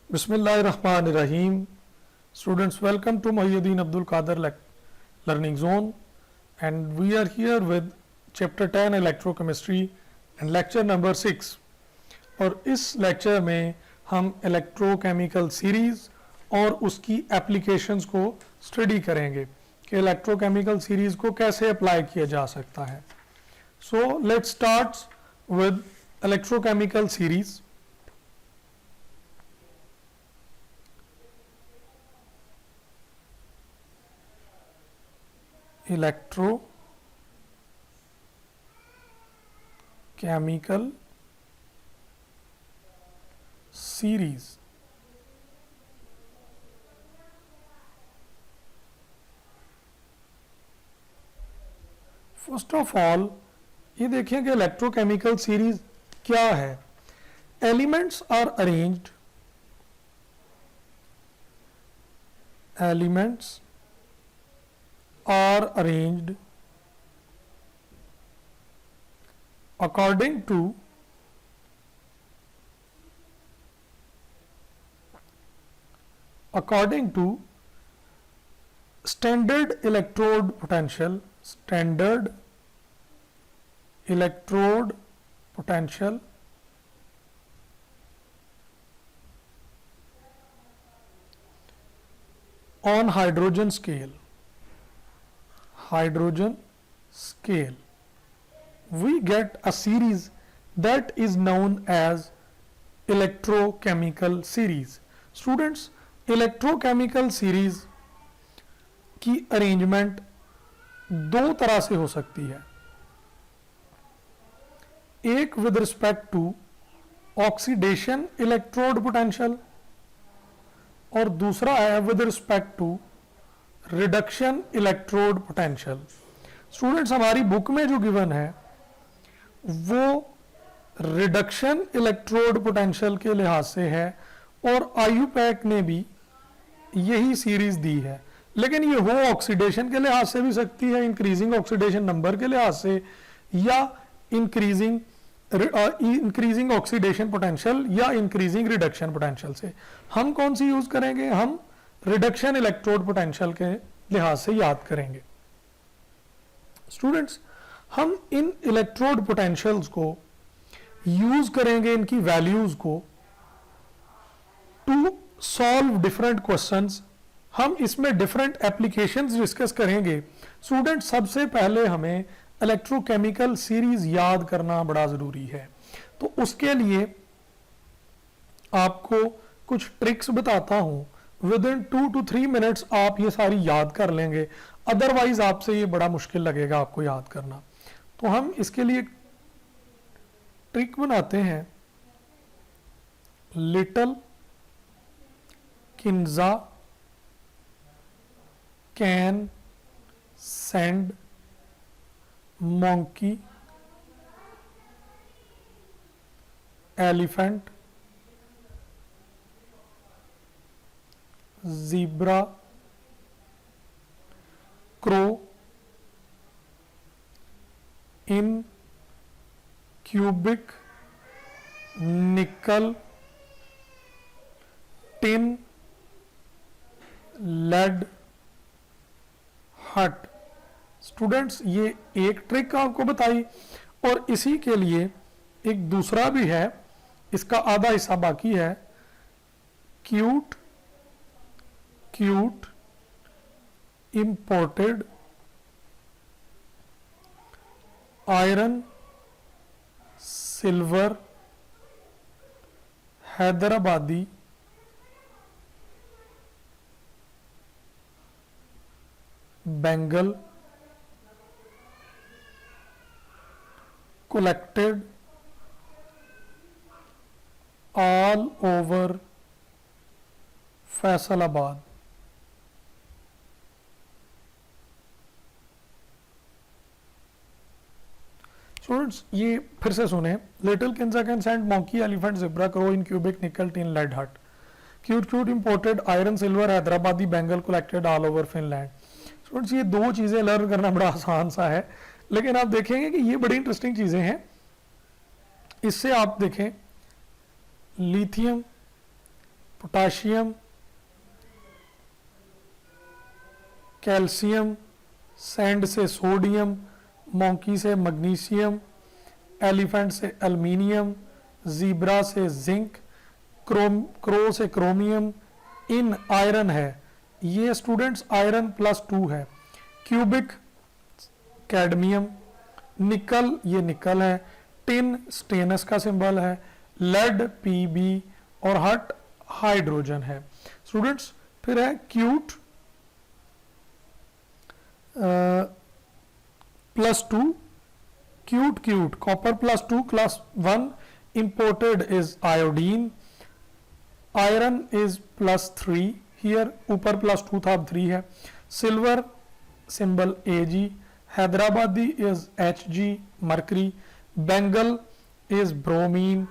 Bismillahirrahmanirrahim. Students, welcome to Muhyiddin Abdul Qadir Learning Zone, and we are here with chapter 10 electrochemistry and lecture number 6. और इस lecture में हम electrochemical series और उसकी applications को study करेंगे कि इलेक्ट्रोकेमिकल सीरीज को कैसे अप्लाई किया जा सकता है. So let's start with electrochemical series. Electrochemical series. First of all ये देखिए कि इलेक्ट्रोकेमिकल सीरीज क्या है. Elements are arranged according to standard electrode potential on hydrogen scale. We get a series that is known as electrochemical series. Students, electrochemical series की arrangement दो तरह से हो सकती है. एक with respect to oxidation electrode potential और दूसरा है with respect to reduction electrode potential. Students, हमारी बुक में जो गिवन है वो रिडक्शन इलेक्ट्रोड पोटेंशियल के लिहाज से है और आईयूपैक ने भी यही सीरीज दी है, लेकिन ये हो ऑक्सीडेशन के लिहाज से भी सकती है, इंक्रीजिंग ऑक्सीडेशन नंबर के लिहाज से, या इंक्रीजिंग ऑक्सीडेशन पोटेंशियल या इंक्रीजिंग रिडक्शन पोटेंशियल से. हम कौन सी यूज करेंगे? हम रिडक्शन इलेक्ट्रोड पोटेंशियल के लिहाज से याद करेंगे. स्टूडेंट्स, हम इन इलेक्ट्रोड पोटेंशियल्स को यूज करेंगे, इनकी वैल्यूज को, टू सॉल्व डिफरेंट क्वेश्चंस. हम इसमें डिफरेंट एप्लीकेशंस डिस्कस करेंगे. स्टूडेंट्स, सबसे पहले हमें इलेक्ट्रोकेमिकल सीरीज याद करना बड़ा जरूरी है, तो उसके लिए आपको कुछ ट्रिक्स बताता हूं. विद इन 2 to 3 मिनट्स आप ये सारी याद कर लेंगे, अदरवाइज आपसे ये बड़ा मुश्किल लगेगा आपको याद करना. तो हम इसके लिए ट्रिक बनाते हैं. Little Kinza can send monkey, elephant, zebra, crow in cubic, nickel, tin, lead, hut. Students, ये एक ट्रिक आपको बताई और इसी के लिए एक दूसरा भी है, इसका आधा हिस्सा बाकी है. Cute imported iron silver Hyderabadi Bengal collected all over Faisalabad. Students, ये फिर से सुने. Little Kinza can send monkey, elephant, zebra, crow in cubic, निकल, टिन, लेड, हट. Cute imported iron silver Hyderabadi Bengal collected all over Finland. Students, ये दो चीजें लर्न करना बड़ा आसान सा है, लेकिन आप देखेंगे कि ये बड़ी इंटरेस्टिंग चीजें हैं. इससे आप देखें लिथियम, पोटाशियम, कैल्शियम, सैंड से सोडियम, मोंकी से मैग्नीशियम, एलिफेंट से एल्युमिनियम, जीब्रा से जिंक, क्रो से क्रोमियम, इन आयरन है, ये स्टूडेंट्स आयरन +2 है, क्यूबिक कैडमियम, निकल ये निकल है, टिन स्टेनस का सिंबल है, लेड Pb और हट हाइड्रोजन है। स्टूडेंट्स फिर है cute +2, cute copper +2 class 1, imported is iodine, iron is +3 here, ऊपर +2 था अब 3 है, silver symbol Ag, Hyderabadi is Hg mercury, Bengal is bromine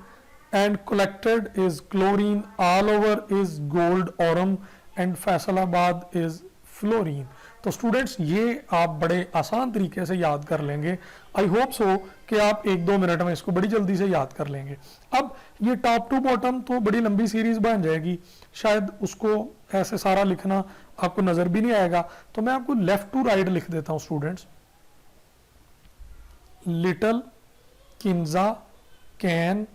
and collected is chlorine, all over is gold aurum and Faisalabad is fluorine. तो students ये आप बड़े आसान तरीके से याद कर लेंगे। आई होप सो कि आप 1-2 मिनट में इसको बड़ी जल्दी से याद कर लेंगे। अब ये टॉप टू बॉटम तो बड़ी लंबी सीरीज बन जाएगी, शायद उसको ऐसे सारा लिखना आपको नजर भी नहीं आएगा, तो मैं आपको लेफ्ट टू राइट लिख देता हूं students. Little, Kinza, can,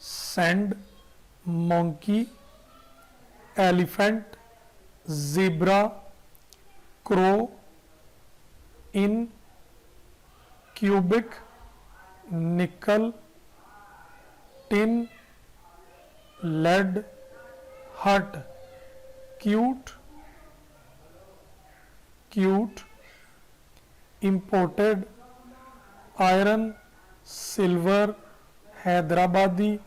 sand, monkey, elephant, zebra, crow, in, cubic, निकल, टिन, लेड, हट, cute, imported, iron, silver, Hyderabadi,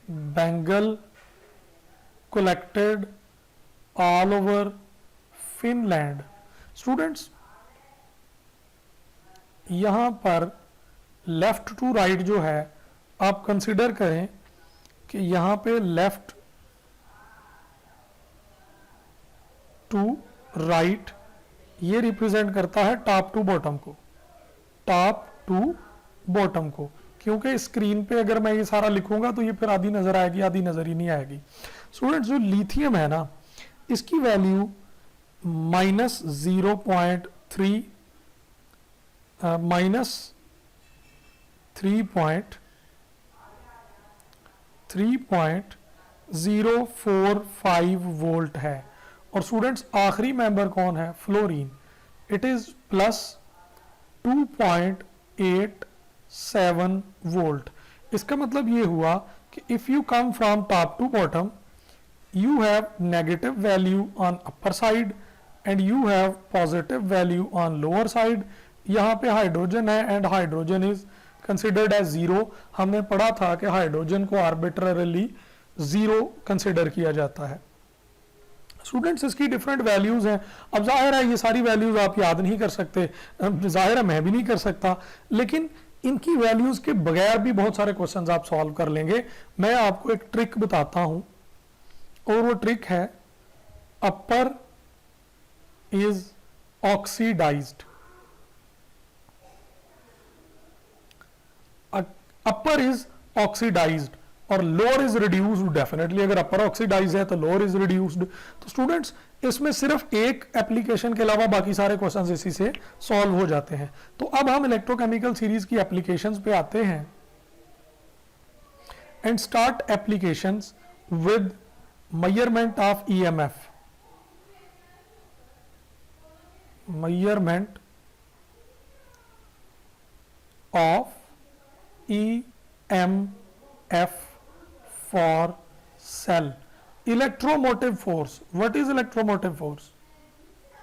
Bengal, collected, all over, Finland. Students यहां पर लेफ्ट टू राइट जो है आप कंसिडर करें कि यहां पे लेफ्ट टू राइट ये रिप्रेजेंट करता है टॉप टू बॉटम को, टॉप टू बॉटम को, क्योंकि स्क्रीन पे अगर मैं ये सारा लिखूंगा तो ये फिर आधी नजर आएगी, आधी नजर ही नहीं आएगी। स्टूडेंट्स जो लिथियम है ना, इसकी वैल्यू -0.3 -3.045 वोल्ट है। और स्टूडेंट्स आखिरी मेंबर कौन है? फ्लोरीन। It is +2.87 volt. इसका मतलब ये हुआ कि if you come from top to bottom you have negative value on upper side and you have positive value on lower side। यहाँ पे हाइड्रोजन है and hydrogen is considered as 0। हमने पढ़ा था कि हाइड्रोजन को आर्बिट्ररली 0 कंसिडर किया जाता है। स्टूडेंट्स इसकी डिफरेंट वैल्यूज हैं। अब जाहिर है ये सारी वैल्यूज आप याद नहीं कर सकते, जाहिर है मैं भी नहीं कर सकता, लेकिन इनकी वैल्यूज के बगैर भी बहुत सारे क्वेश्चंस आप सॉल्व कर लेंगे। मैं आपको एक ट्रिक बताता हूं और वो ट्रिक है upper is oxidised. Upper is oxidised और लोअर इज रिड्यूस्ड। डेफिनेटली अगर अपर ऑक्सीडाइज है तो लोअर इज रिड्यूस्ड। तो स्टूडेंट्स इसमें सिर्फ एक एप्लीकेशन के अलावा बाकी सारे क्वेश्चंस इसी से सॉल्व हो जाते हैं। तो अब हम इलेक्ट्रोकेमिकल सीरीज की एप्लीकेशंस पे आते हैं and start applications with measurement of EMF, measurement of EMF for cell। electromotive force, what is electromotive force?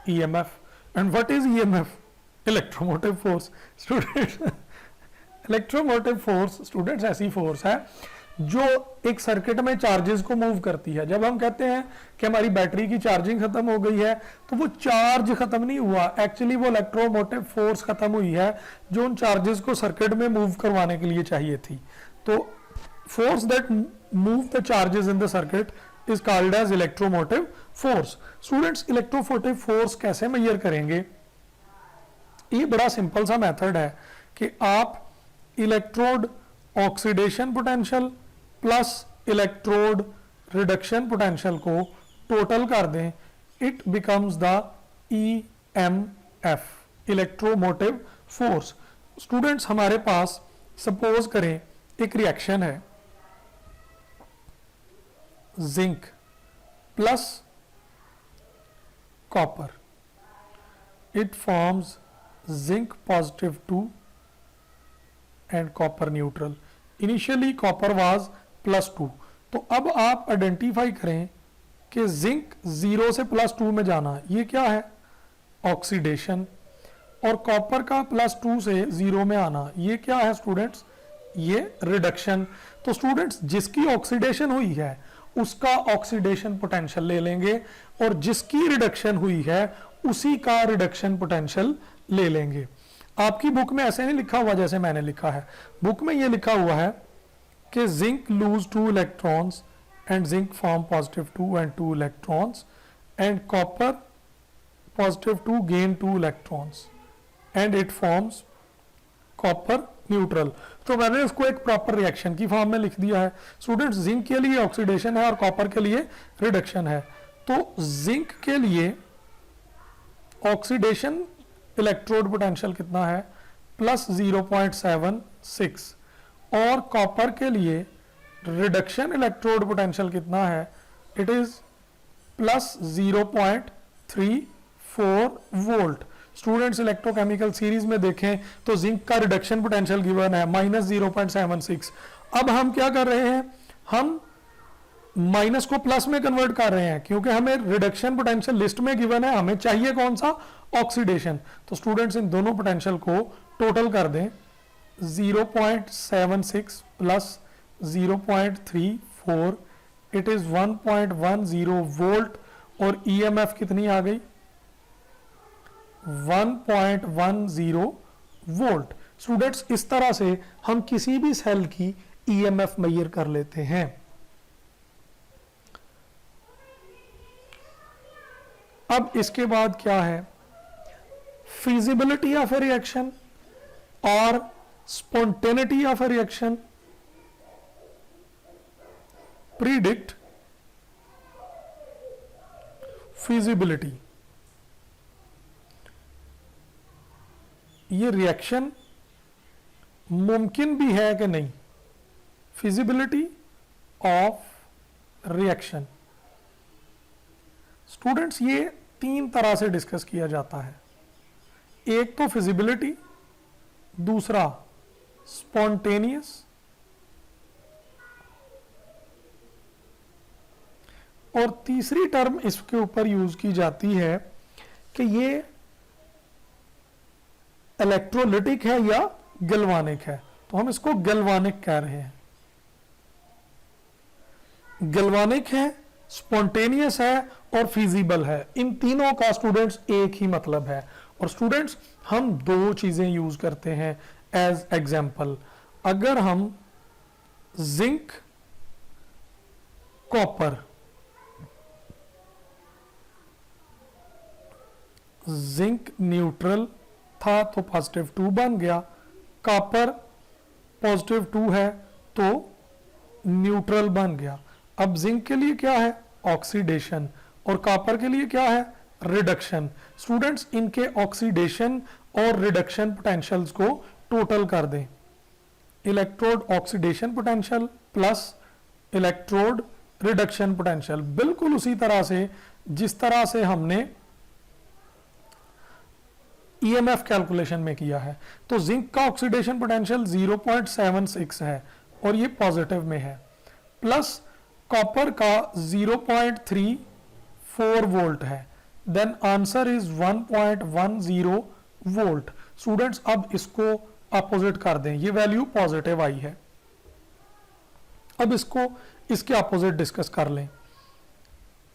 EMF। and what is EMF? electromotive force। students electromotive force students ऐसी force है जो एक circuit में charges को move करती है। जब हम कहते हैं कि हमारी बैटरी की चार्जिंग खत्म हो गई है तो वो चार्ज खत्म नहीं हुआ, एक्चुअली वो इलेक्ट्रोमोटिव फोर्स खत्म हुई है जो उन चार्जेस को सर्किट में मूव करवाने के लिए चाहिए थी। तो force that move the charges in the circuit is called as electromotive force. Students electromotive force कैसे मेजर करेंगे? ये बड़ा सिंपल सा मेथड है कि आप electrode oxidation potential plus electrode reduction potential को टोटल कर दें, it becomes the EMF, electromotive force. Students हमारे पास सपोज करें एक रिएक्शन है, zinc plus copper, it forms zinc +2 and copper neutral. Initially copper was +2. तो अब आप आइडेंटिफाई करें कि जिंक 0 से +2 में जाना, ये क्या है? ऑक्सीडेशन। और कॉपर का +2 से 0 में आना, ये क्या है स्टूडेंट्स? ये रिडक्शन। तो स्टूडेंट्स जिसकी ऑक्सीडेशन हुई है उसका ऑक्सीडेशन पोटेंशियल ले लेंगे, और जिसकी रिडक्शन हुई है उसी का रिडक्शन पोटेंशियल ले लेंगे। आपकी बुक में ऐसे नहीं लिखा हुआ जैसे मैंने लिखा है, बुक में ये लिखा हुआ है कि zinc lose 2 electrons and zinc form +2 and 2 electrons and copper +2 gain 2 electrons and it forms copper neutral. तो मैंने इसको एक प्रॉपर रिएक्शन की फॉर्म में लिख दिया है। स्टूडेंट्स जिंक के लिए ऑक्सीडेशन है और कॉपर के लिए रिडक्शन है। तो जिंक के लिए ऑक्सीडेशन इलेक्ट्रोड पोटेंशियल कितना है? +0.76, और कॉपर के लिए रिडक्शन इलेक्ट्रोड पोटेंशियल कितना है? It is +0.34 volt. Students electrochemical series में देखें तो जिंक का रिडक्शन पोटेंशियल गिवन है -0.76। अब हम क्या कर रहे हैं? हम माइनस को प्लस में कन्वर्ट कर रहे हैं, क्योंकि हमें रिडक्शन पोटेंशियल लिस्ट में गिवन है, हमें चाहिए कौन सा? ऑक्सीडेशन। तो स्टूडेंट्स इन दोनों पोटेंशियल को टोटल कर दें, 0.76 प्लस 0.34, इट इज 1.10 वोल्ट, और EMF कितनी आ गई? 1.10 वोल्ट। स्टूडेंट्स इस तरह से हम किसी भी सेल की EMF मेजर कर लेते हैं। अब इसके बाद क्या है? फिजिबिलिटी ऑफ ए रिएक्शन और spontaneity of A reaction predict feasibility. ये रिएक्शन मुमकिन भी है कि नहीं? फिजिबिलिटी ऑफ रिएक्शन स्टूडेंट्स ये 3 तरह से डिस्कस किया जाता है। एक तो फिजिबिलिटी, दूसरा स्पॉन्टेनियस, और तीसरी टर्म इसके ऊपर यूज की जाती है कि ये इलेक्ट्रोलिटिक है या गैल्वानिक है। तो हम इसको गैल्वानिक कह रहे हैं। गैल्वानिक है, स्पॉन्टेनियस है और फिजिबल है। इन तीनों का स्टूडेंट्स एक ही मतलब है। और स्टूडेंट्स हम 2 चीजें यूज करते हैं एज एग्जाम्पल। अगर हम जिंक कॉपर, जिंक न्यूट्रल था तो +2 बन गया, कॉपर +2 है तो न्यूट्रल बन गया। अब जिंक के लिए क्या है? ऑक्सीडेशन, और कॉपर के लिए क्या है? रिडक्शन। स्टूडेंट्स इनके ऑक्सीडेशन और रिडक्शन पोटेंशियल्स को टोटल कर दें, electrode oxidation potential plus electrode reduction potential, बिल्कुल उसी तरह से जिस तरह से हमने EMF कैलकुलेशन में किया है। तो जिंक का ऑक्सीडेशन पोटेंशियल 0.76 है और ये पॉजिटिव में है, प्लस कॉपर का 0.34 वोल्ट है, then answer is 1.10 volt. Students अब इसको अपोजिट कर दें, ये वैल्यू पॉजिटिव आई है। अब इसको इसके अपोजिट डिस्कस कर लें।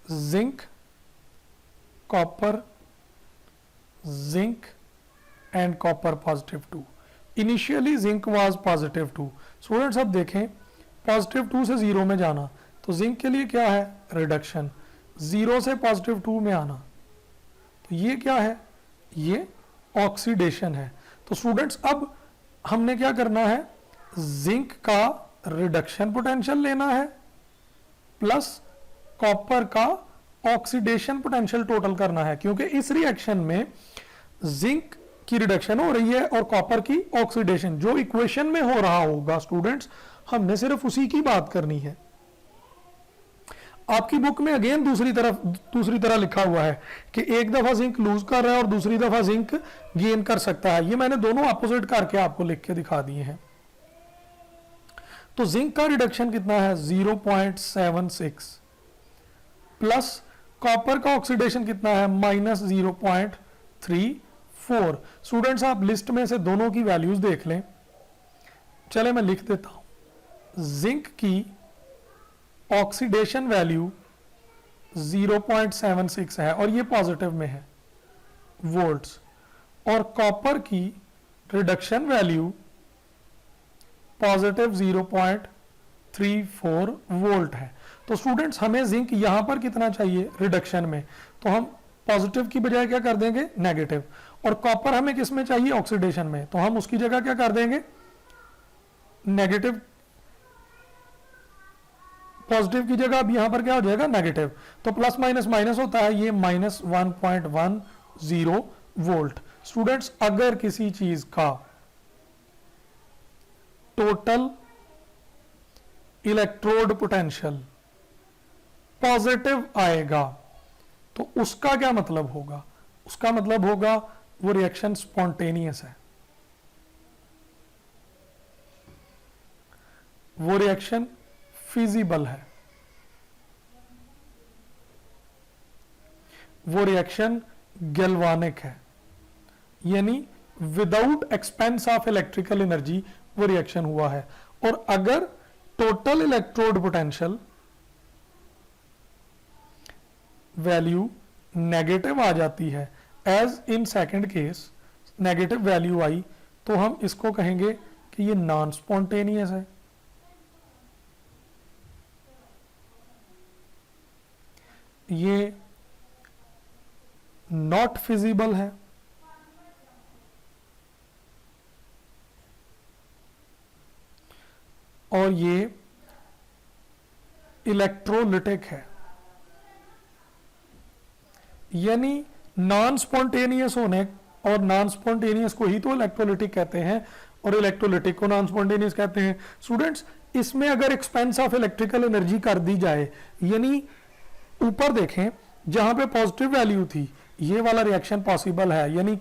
Zinc copper, zinc and copper +2। Initially zinc was +2। Students अब देखें +2 से 0 में जाना, तो जिंक के लिए क्या है? रिडक्शन। 0 से +2 में आना, तो ये क्या है? ये ऑक्सीडेशन है। तो स्टूडेंट्स अब हमने क्या करना है? जिंक का रिडक्शन पोटेंशियल लेना है प्लस कॉपर का ऑक्सीडेशन पोटेंशियल टोटल करना है, क्योंकि इस रिएक्शन में जिंक की रिडक्शन हो रही है और कॉपर की ऑक्सीडेशन, जो इक्वेशन में हो रहा होगा स्टूडेंट्स, हमने सिर्फ उसी की बात करनी है। आपकी बुक में अगेन दूसरी तरह लिखा हुआ है कि एक दफा जिंक लूज कर रहा है और दूसरी दफा जिंक गेन कर सकता है। ये मैंने दोनों अपोजिट करके आपको लिख के दिखा दिए हैं। तो जिंक का रिडक्शन कितना है 0.76 प्लस कॉपर का ऑक्सीडेशन कितना है -0.34। स्टूडेंट्स आप लिस्ट में से दोनों की वैल्यूज देख लें। चले मैं लिख देता हूं, जिंक की ऑक्सीडेशन वैल्यू 0.76 है और ये पॉजिटिव में है वोल्ट्स, और कॉपर की रिडक्शन वैल्यू पॉजिटिव 0.34 वोल्ट है। तो स्टूडेंट्स हमें जिंक यहां पर कितना चाहिए रिडक्शन में, तो हम पॉजिटिव की बजाय क्या कर देंगे नेगेटिव, और कॉपर हमें किस में चाहिए ऑक्सीडेशन में, तो हम उसकी जगह क्या कर देंगे नेगेटिव, पॉजिटिव की जगह अब यहां पर क्या हो जाएगा नेगेटिव, तो प्लस माइनस माइनस होता है, ये -1.10 वोल्ट। स्टूडेंट्स अगर किसी चीज का टोटल इलेक्ट्रोड पोटेंशियल पॉजिटिव आएगा तो उसका क्या मतलब होगा, उसका मतलब होगा वो रिएक्शन स्पॉन्टेनियस है, वो रिएक्शन फिजिबल है, वो रिएक्शन गैल्वानिक है, यानी without expense of electrical energy वो रिएक्शन हुआ है। और अगर total electrode potential value negative आ जाती है, as in second case negative value आई, तो हम इसको कहेंगे कि ये नॉन स्पॉन्टेनियस है, ये नॉट फिजिबल है, और ये इलेक्ट्रोलिटिक है। यानी नॉन स्पॉन्टेनियस होने और नॉन स्पॉन्टेनियस को ही तो इलेक्ट्रोलिटिक कहते हैं और इलेक्ट्रोलिटिक को नॉन स्पॉन्टेनियस कहते हैं। स्टूडेंट्स इसमें अगर एक्सपेंस ऑफ इलेक्ट्रिकल एनर्जी कर दी जाए, यानी ऊपर देखें जहां पे पॉजिटिव वैल्यू थी, ये वाला रिएक्शन पॉसिबल है, यानी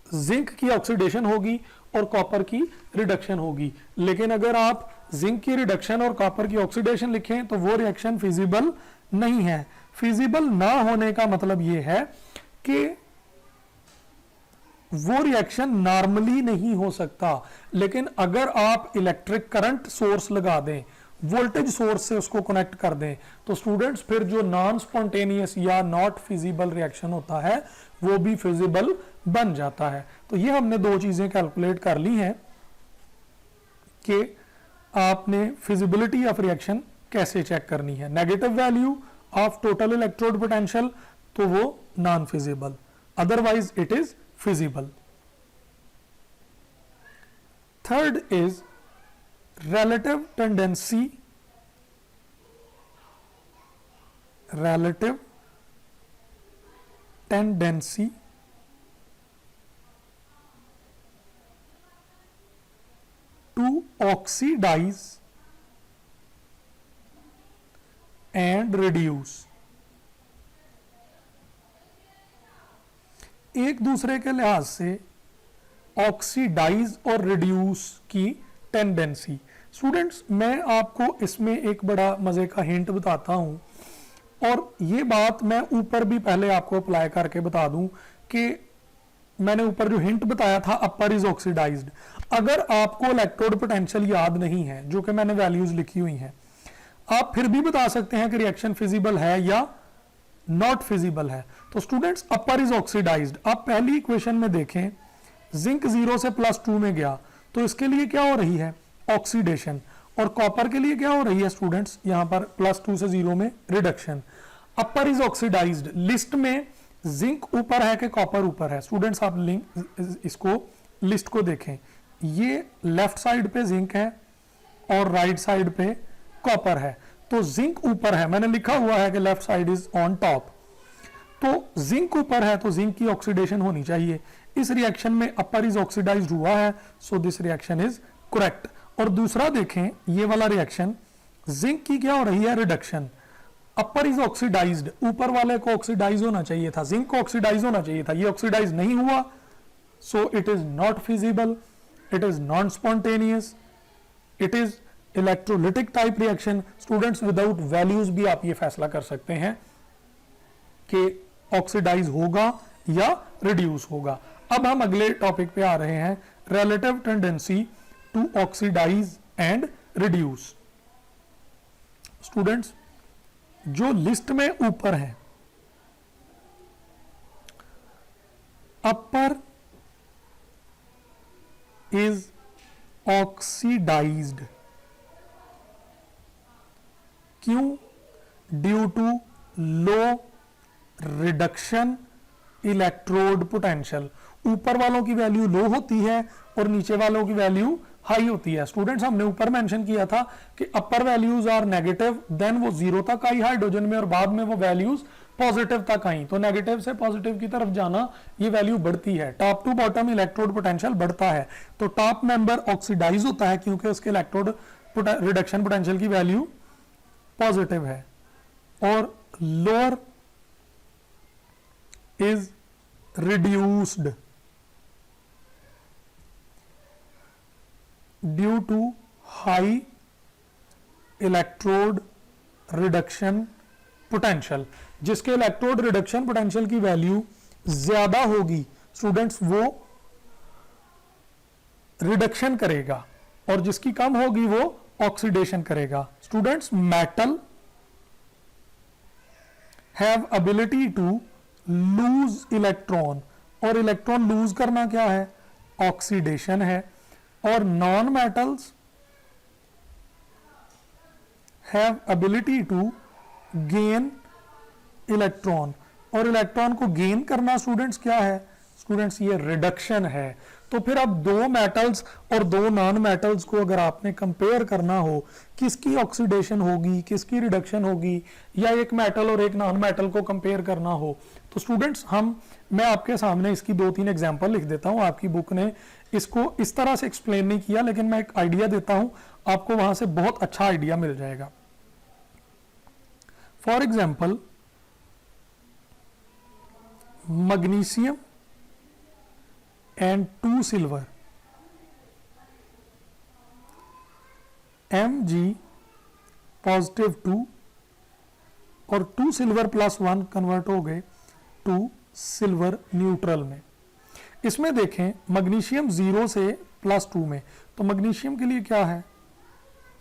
जिंक की ऑक्सीडेशन होगी और कॉपर की रिडक्शन होगी। लेकिन अगर आप जिंक की रिडक्शन और कॉपर की ऑक्सीडेशन लिखें तो वो रिएक्शन फिजिबल नहीं है। फिजिबल ना होने का मतलब ये है कि वो रिएक्शन नॉर्मली नहीं हो सकता, लेकिन अगर आप इलेक्ट्रिक करंट सोर्स लगा दें, वोल्टेज सोर्स से उसको कनेक्ट कर दें, तो स्टूडेंट्स फिर जो नॉन स्पॉन्टेनियस या नॉट फिजिबल रिएक्शन होता है वो भी फिजिबल बन जाता है। तो ये हमने दो चीजें कैलकुलेट कर ली हैं कि आपने फिजिबिलिटी ऑफ रिएक्शन कैसे चेक करनी है। Negative value of total electrode potential तो वो non feasible, otherwise it is feasible. Third is relative tendency to oxidize and reduce। एक दूसरे के लिहाज से ऑक्सीडाइज और रिड्यूस की टेंडेंसी। स्टूडेंट्स मैं आपको इसमें एक बड़ा मजे का हिंट बताता हूं, और ये बात मैं ऊपर भी पहले आपको अप्लाई करके बता दूं कि मैंने ऊपर जो हिंट बताया था अपर इज ऑक्सीडाइज्ड, अगर आपको इलेक्ट्रोड पोटेंशियल याद नहीं है जो कि मैंने वैल्यूज लिखी हुई हैं, आप फिर भी बता सकते हैं कि रिएक्शन फिजिबल है या नॉट फिजिबल है। तो स्टूडेंट्स अपर इज ऑक्सीडाइज्ड, आप पहली इक्वेशन में देखें जिंक 0 से +2 में गया तो इसके लिए क्या हो रही है ऑक्सीडेशन, और कॉपर के लिए क्या हो रही है स्टूडेंट्स यहां पर +2 से 0 में reduction. Upper is oxidised, list में जिंक ऊपर है कि कॉपर ऊपर है? स्टूडेंट्स आप लिंक इसको लिस्ट को देखें, ये लेफ्ट साइड पे जिंक है और राइट साइड पे कॉपर है, तो जिंक ऊपर है, मैंने लिखा हुआ है कि left side is on top, तो जिंक ऊपर है तो जिंक की ऑक्सीडेशन होनी चाहिए। इस रिएक्शन में अपर इज ऑक्सीडाइज्ड हुआ है, so this reaction is correct. और दूसरा देखें ये वाला रिएक्शन, जिंक की क्या हो रही है, रिडक्शन। अपर इज ऑक्सीडाइज्ड, ऊपर वाले को ऑक्सीडाइज होना चाहिए था, जिंक को ऑक्सीडाइज होना चाहिए था, ये ऑक्सीडाइज नहीं हुआ, so it is not feasible, it is non spontaneous, it is electrolytic type reaction. Students without values भी आप ये फैसला कर सकते हैं कि ऑक्सीडाइज होगा या रिड्यूस होगा। अब हम अगले टॉपिक पे आ रहे हैं, relative tendency to oxidise and reduce. Students जो लिस्ट में ऊपर है, अपर इज ऑक्सीडाइज्ड, क्यों, due to low reduction electrode potential. ऊपर वालों की वैल्यू लो होती है और नीचे वालों की वैल्यू हाई होती है। स्टूडेंट्स हमने ऊपर मेंशन किया था कि अपर वैल्यूज आर नेगेटिव, देन वो जीरो तक आई हाइड्रोजन में और बाद में वो वैल्यूज पॉजिटिव तक आई, तो नेगेटिव से पॉजिटिव की तरफ जाना ये वैल्यू बढ़ती है। Top to bottom electrode potential बढ़ता है, तो टॉप मेंबर ऑक्सीडाइज होता है क्योंकि उसके इलेक्ट्रोड रिडक्शन पोटेंशियल की वैल्यू पॉजिटिव है, और lower is reduced due to high electrode reduction potential। जिसके इलेक्ट्रोड रिडक्शन पोटेंशियल की वैल्यू ज्यादा होगी स्टूडेंट्स वो रिडक्शन करेगा, और जिसकी कम होगी वो ऑक्सीडेशन करेगा। Students metal have ability to lose electron, और इलेक्ट्रॉन लूज करना क्या है, ऑक्सीडेशन है, और non metals have ability to gain electron, और इलेक्ट्रॉन को गेन करना स्टूडेंट्स क्या है, स्टूडेंट्स ये रिडक्शन है। तो फिर अब दो मेटल्स और दो नॉन मेटल्स को अगर आपने कंपेयर करना हो, किसकी ऑक्सीडेशन होगी किसकी रिडक्शन होगी, या एक मेटल और एक नॉन मेटल को कंपेयर करना हो, तो स्टूडेंट्स मैं आपके सामने इसकी 2-3 एग्जांपल लिख देता हूं। आपकी बुक ने इसको इस तरह से एक्सप्लेन नहीं किया, लेकिन मैं एक आइडिया देता हूं, आपको वहां से बहुत अच्छा आइडिया मिल जाएगा। For example magnesium and 2 silver, Mg positive 2 और 2 सिल्वर प्लस 1 कन्वर्ट हो गए 2 सिल्वर न्यूट्रल में। इसमें देखें मैग्नीशियम 0 से +2 में, तो मैग्नीशियम के लिए क्या है,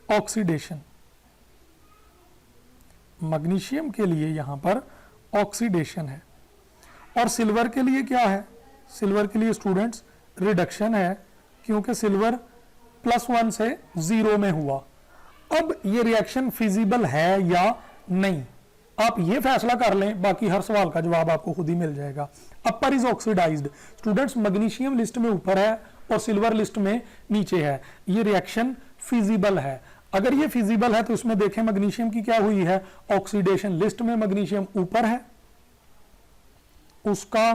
ऑक्सीडेशन। मैग्नीशियम के लिए यहां पर ऑक्सीडेशन है, और सिल्वर के लिए क्या है, सिल्वर के लिए स्टूडेंट्स रिडक्शन है, क्योंकि सिल्वर +1 से 0 में हुआ। अब ये रिएक्शन फिजिबल है या नहीं, आप ये फैसला कर लें, बाकी हर सवाल का जवाब आपको खुद ही मिल जाएगा। Upper is oxidised, students magnesium list में ऊपर है और सिल्वर लिस्ट में नीचे है, ये रिएक्शन फिजिबल है। अगर ये फिजिबल है तो इसमें देखें मैग्नीशियम की क्या हुई है, ऑक्सीडेशन। लिस्ट में मैग्नीशियम ऊपर है, उसका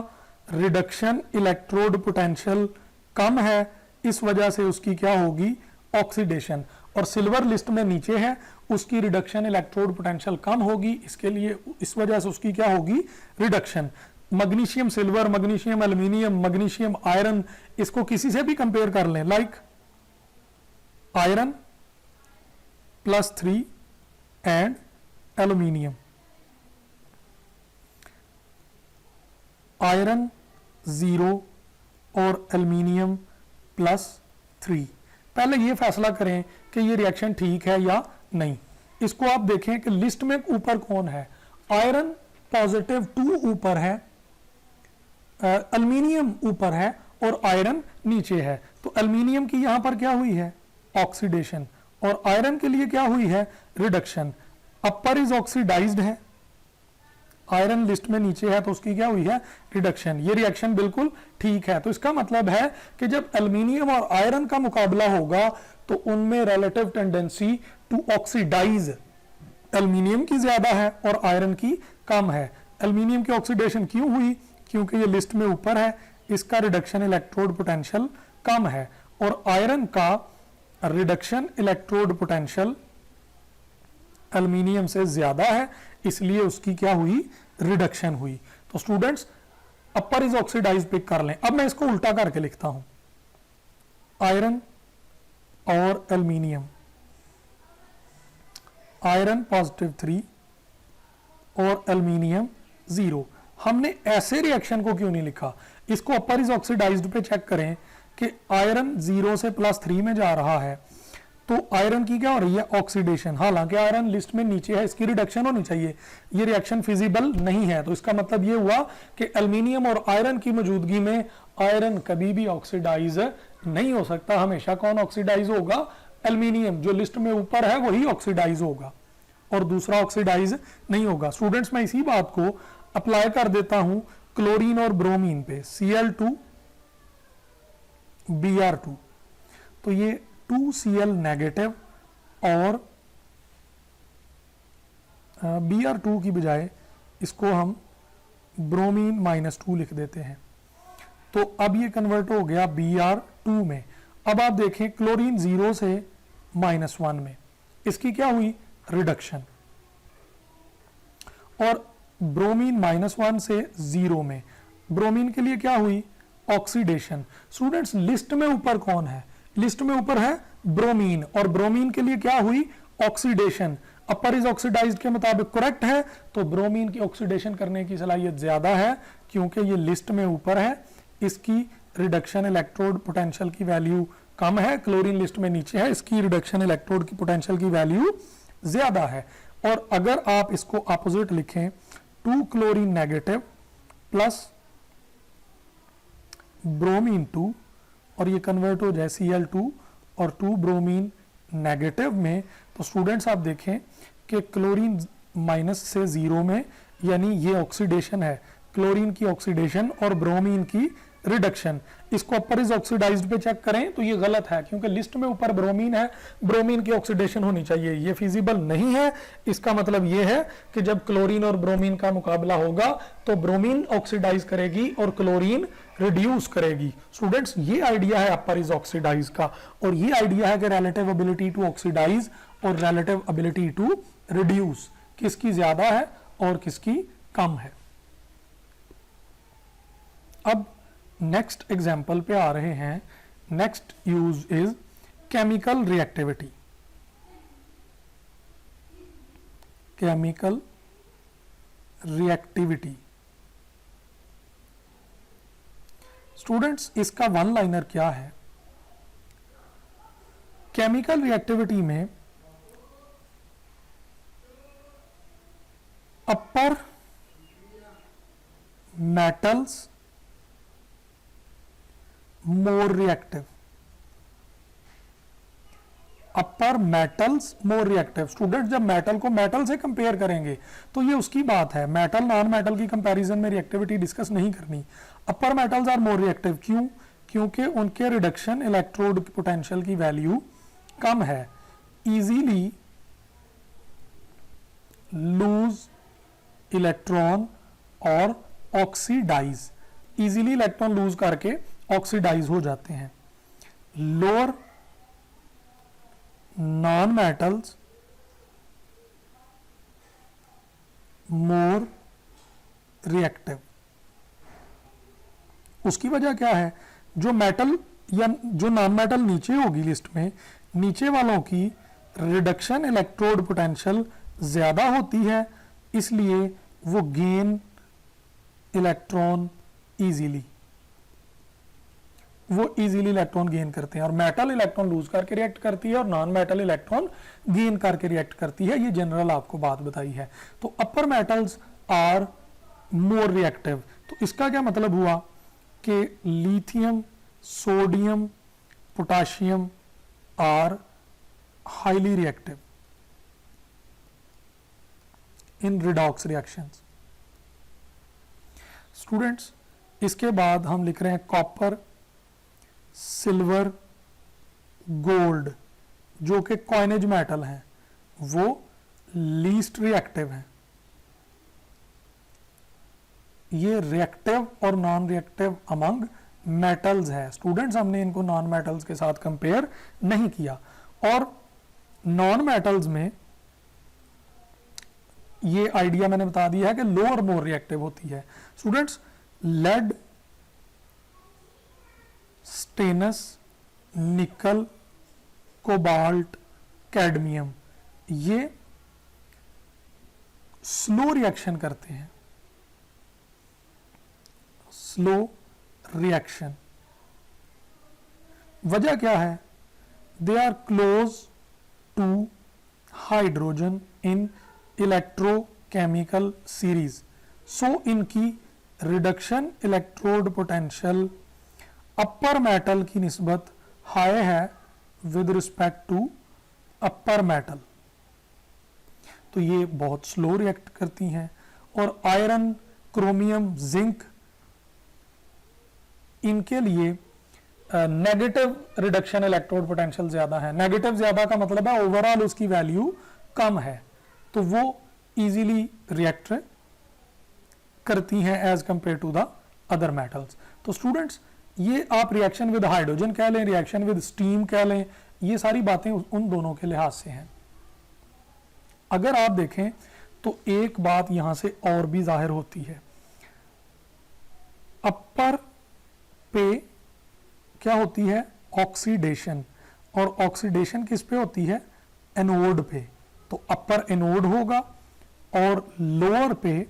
रिडक्शन इलेक्ट्रोड पोटेंशियल कम है, इस वजह से उसकी क्या होगी, ऑक्सीडेशन। और सिल्वर लिस्ट में नीचे है, उसकी रिडक्शन इलेक्ट्रोड पोटेंशियल कम होगी, इसके लिए इस वजह से उसकी क्या होगी, reduction. Magnesium silver, magnesium aluminium, magnesium iron, इसको किसी से भी कंपेयर कर लें, like iron +3 and aluminium, iron 0 और एल्यूमिनियम +3। पहले ये फैसला करें कि ये रिएक्शन ठीक है या नहीं। इसको आप देखें कि लिस्ट में ऊपर कौन है, आयरन पॉजिटिव 2 ऊपर है, एल्यूमिनियम ऊपर है और आयरन नीचे है। तो एल्यूमिनियम की यहां पर क्या हुई है, ऑक्सीडेशन, और आयरन के लिए क्या हुई है, रिडक्शन। अपर इज ऑक्सीडाइज्ड है, आयरन लिस्ट में नीचे है, तो उसकी क्या हुई है, रिडक्शन। ये रिएक्शन बिल्कुल ठीक है। तो इसका मतलब है कि जब एल्यूमिनियम और आयरन का मुकाबला होगा तो उनमें relative tendency to oxidise aluminium की ज्यादा है और आयरन की कम है। एल्यूमिनियम की ऑक्सीडेशन क्यों हुई? क्योंकि ये लिस्ट में ऊपर है, इसका रिडक्शन इलेक्ट्रोड पोटेंशियल कम है, और आयरन का रिडक्शन इलेक्ट्रोड पोटेंशियल एल्यूमिनियम से ज्यादा है, इसलिए उसकी क्या हुई? रिडक्शन हुई। तो students upper is oxidised pick कर लें। अब मैं इसको उल्टा करके लिखता हूं, आयरन और एल्यूमिनियम, आयरन +3 और एल्यूमिनियम 0। हमने ऐसे रिएक्शन को क्यों नहीं लिखा? इसको अपर इज ऑक्सीडाइज्ड पे चेक करें कि आयरन 0 से +3 में जा रहा है, तो आयरन की क्या हो रही है? ऑक्सीडेशन। हालांकि आयरन लिस्ट में नीचे है, इसकी रिडक्शन होनी चाहिए, ये रिएक्शन फिजिबल नहीं है। तो इसका मतलब ये हुआ कि एल्यूमिनियम और आयरन की मौजूदगी में आयरन कभी भी ऑक्सीडाइज नहीं हो सकता। हमेशा कौन ऑक्सीडाइज होगा? एल्यूमिनियम। जो लिस्ट में ऊपर है वही ऑक्सीडाइज होगा और दूसरा ऑक्सीडाइज नहीं होगा। स्टूडेंट्स मैं इसी बात को अप्लाई कर देता हूं क्लोरीन और ब्रोमीन पे, Cl2 Br2। तो ये 2Cl नेगेटिव और Br2 की बजाय इसको हम ब्रोमीन -2 लिख देते हैं। तो अब ये कन्वर्ट हो गया Br2 में। अब आप देखें क्लोरीन 0 से -1 में, इसकी क्या हुई? रिडक्शन। और ब्रोमीन -1 से 0 में, ब्रोमीन के लिए क्या हुई? ऑक्सीडेशन। स्टूडेंट्स लिस्ट में ऊपर कौन है? लिस्ट में ऊपर है ब्रोमीन, और ब्रोमीन के लिए क्या हुई? ऑक्सीडेशन। अपर इज ऑक्सीडाइज्ड के मुताबिक करेक्ट है, तो ब्रोमीन की ऑक्सीडेशन करने की सलाहियत ज्यादा है क्योंकि ये लिस्ट में ऊपर है, इसकी रिडक्शन इलेक्ट्रोड पोटेंशियल की वैल्यू कम है। क्लोरीन लिस्ट में नीचे है, इसकी रिडक्शन इलेक्ट्रोड की पोटेंशियल की वैल्यू ज्यादा है। और अगर आप इसको अपोजिट लिखें, 2 क्लोरीन नेगेटिव प्लस ब्रोमीन 2, और ये कन्वर्ट हो जाए Cl2 और 2 ब्रोमीन नेगेटिव में, तो स्टूडेंट्स आप देखें कि क्लोरीन माइनस से 0 में, यानी ये ऑक्सीडेशन है, क्लोरीन की ऑक्सीडेशन और ब्रोमीन की रिडक्शन। इसको अपर इज ऑक्सीडाइज्ड पे चेक करें तो ये गलत है क्योंकि लिस्ट में ऊपर ब्रोमीन है, ब्रोमीन की ऑक्सीडेशन होनी चाहिए, ये फिजिबल नहीं है। इसका मतलब ये है कि जब क्लोरीन और ब्रोमीन का मुकाबला होगा तो ब्रोमीन ऑक्सीडाइज करेगी और क्लोरीन रिड्यूस करेगी। स्टूडेंट्स ये आइडिया है अपर इज ऑक्सीडाइज का, और ये आइडिया है कि रिलेटिव एबिलिटी टू ऑक्सीडाइज और रिलेटिव एबिलिटी टू रिड्यूस किसकी ज्यादा है और किसकी कम है। अब नेक्स्ट एग्जाम्पल पे आ रहे हैं। Next use is chemical reactivity. Chemical reactivity students इसका वन लाइनर क्या है? केमिकल रिएक्टिविटी में अपर मेटल्स मोर रिएक्टिव, अपर मेटल्स मोर रिएक्टिव। स्टूडेंट जब मेटल को मेटल से कंपेयर करेंगे तो ये उसकी बात है, मेटल नॉन मेटल की कंपैरिजन में रिएक्टिविटी डिस्कस नहीं करनी। अपर मेटल्स आर मोर रिएक्टिव, क्यों? क्योंकि उनके रिडक्शन इलेक्ट्रोड पोटेंशियल की वैल्यू कम है, इजीली लूज इलेक्ट्रॉन और ऑक्सीडाइज, इजीली इलेक्ट्रॉन लूज करके ऑक्सीडाइज हो जाते हैं। Lower non metals more reactive. उसकी वजह क्या है? जो मेटल या जो नॉन मेटल नीचे होगी लिस्ट में, नीचे वालों की रिडक्शन इलेक्ट्रोड पोटेंशियल ज्यादा होती है, इसलिए वो गेन इलेक्ट्रॉन इजीली, वो इजीली इलेक्ट्रॉन गेन करते हैं। और मेटल इलेक्ट्रॉन लूज करके रिएक्ट करती है और नॉन मेटल इलेक्ट्रॉन गेन करके रिएक्ट करती है। ये जनरल आपको बात बताई है। तो upper metals are more reactive. तो इसका क्या मतलब हुआ कि lithium, sodium, potassium are highly reactive in redox reactions. Students इसके बाद हम लिख रहे हैं कॉपर, सिल्वर, गोल्ड जो कि कॉइनेज मेटल हैं, वो लीस्ट रिएक्टिव हैं, ये रिएक्टिव और नॉन रिएक्टिव अमंग मेटल्स है। स्टूडेंट्स हमने इनको नॉन मेटल्स के साथ कंपेयर नहीं किया। और नॉन मेटल्स में ये आइडिया मैंने बता दिया है कि लो और मोर रिएक्टिव होती है। Students lead, stannous, nickel, cobalt, cadmium ये स्लो रिएक्शन करते हैं, स्लो रिएक्शन। वजह क्या है? They are close to hydrogen in electrochemical series, so इनकी reduction electrode potential upper metal की निस्बत हाई है with respect to upper metal, तो ये बहुत स्लो रिएक्ट करती हैं। और आयरन, क्रोमियम, जिंक इनके लिए नेगेटिव रिडक्शन इलेक्ट्रोड पोटेंशियल ज्यादा है। नेगेटिव ज्यादा का मतलब है ओवरऑल उसकी वैल्यू कम है, तो वो इजीली रिएक्ट करती हैं as compare to the other metals. तो स्टूडेंट्स ये आप रिएक्शन विद हाइड्रोजन कह लें, रिएक्शन विद स्टीम कह लें, ये सारी बातें उन दोनों के लिहाज से हैं। अगर आप देखें तो एक बात यहां से और भी जाहिर होती है, अपर पे क्या होती है? ऑक्सीडेशन, और ऑक्सीडेशन किस पे होती है? एनोड पे। तो अपर एनोड होगा और लोअर पे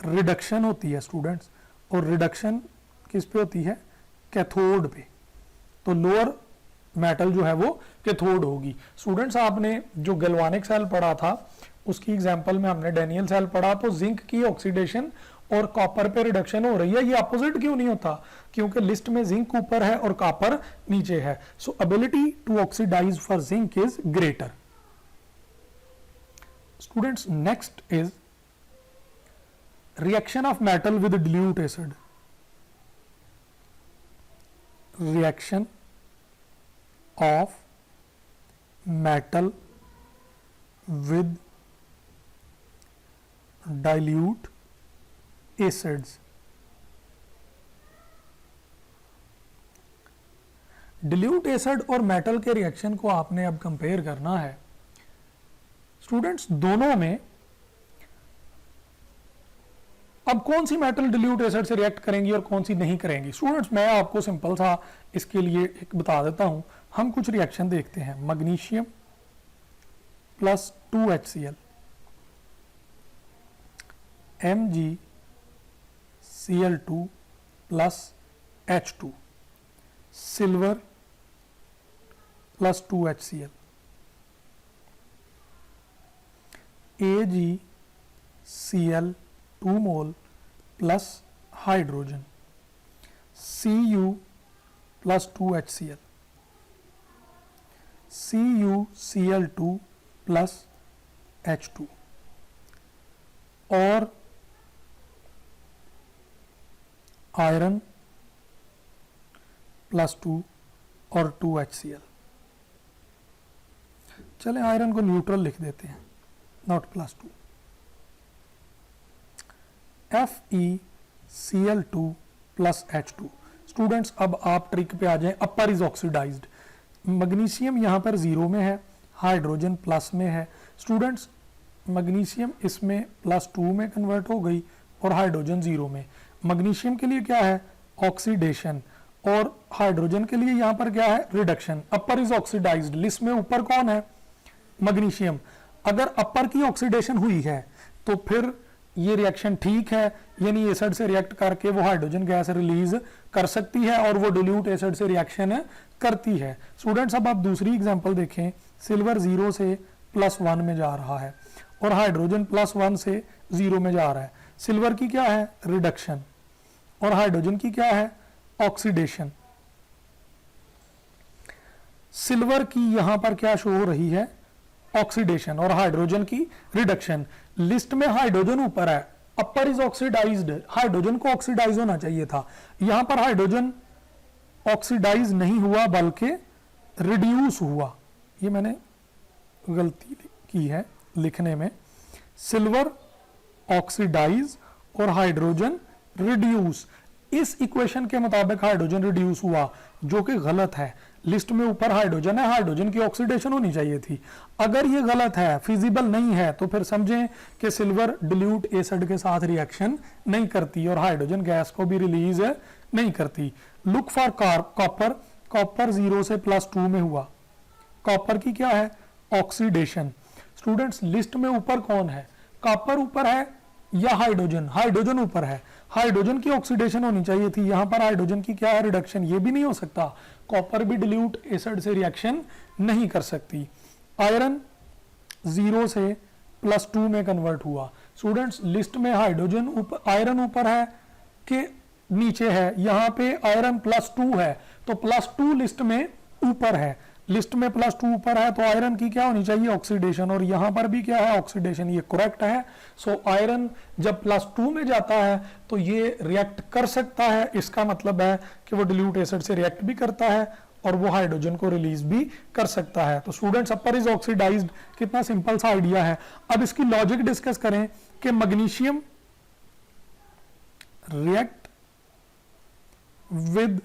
रिडक्शन होती है स्टूडेंट्स, और रिडक्शन किस पे होती है? कैथोड पे। तो लोअर मेटल जो है वो कैथोड होगी। स्टूडेंट्स आपने जो गैल्वानिक सेल पढ़ा था उसकी एग्जांपल में हमने डैनियल सेल पढ़ा, तो जिंक की ऑक्सीडेशन और कॉपर पे रिडक्शन हो रही है। ये अपोजिट क्यों नहीं होता? क्योंकि लिस्ट में जिंक ऊपर है और कॉपर नीचे है। So ability to oxidise for zinc is greater. Students next is reaction of metal with dilute acid. Reaction of metal with dilute acids. dilute acid और मेटल के रिएक्शन को आपने अब कंपेयर करना है। स्टूडेंट्स दोनों में अब कौन सी मेटल dilute एसिड से रिएक्ट करेंगी और कौन सी नहीं करेंगी? स्टूडेंट्स मैं आपको सिंपल सा इसके लिए एक बता देता हूं। हम कुछ रिएक्शन देखते हैं। Magnesium plus 2HCl, MgCl2 plus H2, silver plus 2HCl, AgCl2 mole plus hydrogen, Cu plus 2HCl, CuCl2 plus H2, और आयरन प्लस 2 और 2HCl। चले आयरन को न्यूट्रल लिख देते हैं, not plus 2। FeCl2 plus H2। Students अब आप ट्रिक पे आ जाएं। अपर इज ऑक्सीडाइज्ड, मैग्नीशियम यहां पर 0 में है, हाइड्रोजन प्लस में है। स्टूडेंट्स मैग्नीशियम इसमें प्लस 2 में कन्वर्ट हो गई और हाइड्रोजन 0 में। मैग्नीशियम के लिए क्या है? ऑक्सीडेशन, और हाइड्रोजन के लिए यहां पर क्या है? Reduction. Upper is oxidised, list में ऊपर कौन है? मैग्नीशियम। अगर अपर की ऑक्सीडेशन हुई है तो फिर ये रिएक्शन ठीक है, यानी एसिड से रिएक्ट करके वो हाइड्रोजन गैस रिलीज कर सकती है और वो dilute एसिड से रिएक्शन करती है। स्टूडेंट्स अब आप दूसरी एग्जांपल देखें। सिल्वर 0 से प्लस 1 में जा रहा है और हाइड्रोजन प्लस 1 से 0 में जा रहा है। सिल्वर की क्या है? रिडक्शन, और हाइड्रोजन की क्या है? ऑक्सीडेशन। सिल्वर की यहां पर क्या शो हो रही है? ऑक्सीडेशन, और हाइड्रोजन की रिडक्शन। लिस्ट में हाइड्रोजन ऊपर है, अपर इज ऑक्सीडाइज्ड, हाइड्रोजन को ऑक्सीडाइज होना चाहिए था। यहां पर हाइड्रोजन ऑक्सीडाइज नहीं हुआ बल्कि रिड्यूस हुआ। ये मैंने गलती की है, लिखने में, सिल्वर ऑक्सीडाइज और हाइड्रोजन रिड्यूस। इस इक्वेशन के मुताबिक हाइड्रोजन रिड्यूस हुआ, जो कि गलत है। लिस्ट में ऊपर हाइड्रोजन है, हाइड्रोजन की ऑक्सीडेशन होनी चाहिए थी। अगर ये गलत है, फिजिबल नहीं है, तो फिर समझें कि सिल्वर डिल्यूट एसिड के साथ रिएक्शन नहीं करती और हाइड्रोजन गैस को भी रिलीज नहीं करती। लुक फॉर कॉपर, कॉपर 0 से +2 में हुआ। कॉपर की क्या है? ऑक्सीडेशन। स्टूडेंट्स, लिस्ट में ऊपर कौन है? कॉपर ऊपर है या हाइड्रोजन? हाइड्रोजन ऊपर है। हाइड्रोजन की ऑक्सीडेशन होनी चाहिए थी, यहां पर हाइड्रोजन की क्या है? रिडक्शन। ये भी नहीं हो सकता। कॉपर भी डिल्यूट एसिड से रिएक्शन नहीं कर सकती। आयरन 0 से +2 में कन्वर्ट हुआ। स्टूडेंट्स, लिस्ट में हाइड्रोजन ऊपर, आयरन ऊपर है कि नीचे है? यहां पे आयरन +2 है, तो +2 लिस्ट में ऊपर है। लिस्ट में +2 ऊपर है, तो आयरन की क्या होनी चाहिए? ऑक्सीडेशन। और यहां पर भी क्या है? ऑक्सीडेशन। ये करेक्ट है। सो आयरन जब +2 में जाता है तो ये रिएक्ट कर सकता है। इसका मतलब है कि वो डिल्यूट एसिड से रिएक्ट भी करता है और वो हाइड्रोजन को रिलीज भी कर सकता है। तो स्टूडेंट्स, अपर इज ऑक्सीडाइज्ड, कितना सिंपल सा आइडिया है। अब इसकी लॉजिक डिस्कस करें कि magnesium react with